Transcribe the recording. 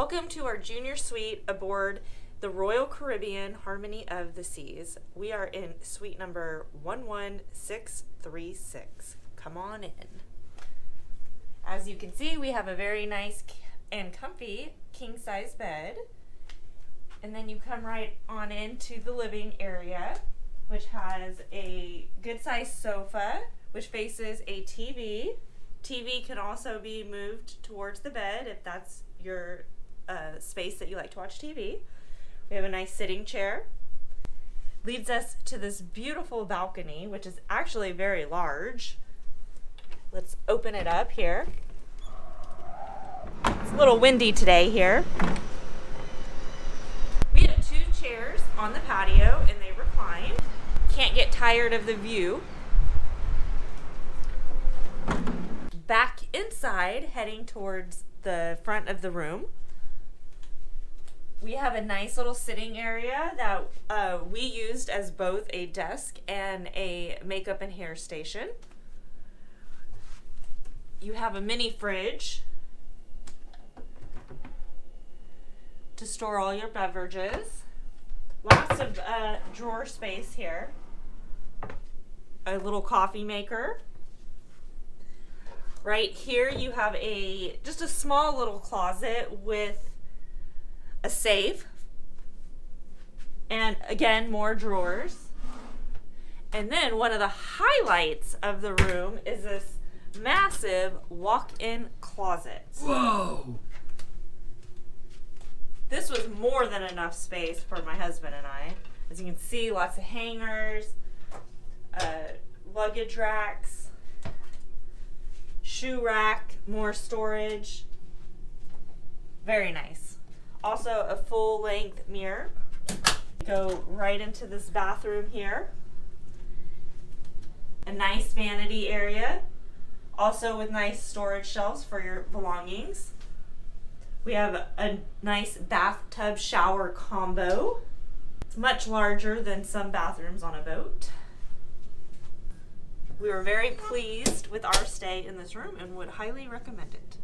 Welcome to our junior suite aboard the Royal Caribbean Harmony of the Seas. We are in suite number 11636. Come on in. As you can see, we have a very nice and comfy king-size bed. And then you come right on into the living area, which has a good-sized sofa, which faces a TV. TV can also be moved towards the bed if that's your space that you like to watch TV. We have a nice sitting chair. Leads us to this beautiful balcony, which is actually very large. Let's open it up here. It's a little windy today here. We have 2 chairs on the patio and they recline. Can't get tired of the view. Back inside, heading towards the front of the room, we have a nice little sitting area that we used as both a desk and a makeup and hair station. You have a mini fridge to store all your beverages. Lots of drawer space here. A little coffee maker. Right here you have just a small little closet with a safe, and again, more drawers. And then one of the highlights of the room is this massive walk-in closet. Whoa! This was more than enough space for my husband and I. As you can see, lots of hangers, luggage racks, shoe rack, more storage. Very nice. Also a full-length mirror. Go right into this bathroom here. A nice vanity area. Also with nice storage shelves for your belongings. We have a nice bathtub shower combo. It's much larger than some bathrooms on a boat. We were very pleased with our stay in this room and would highly recommend it.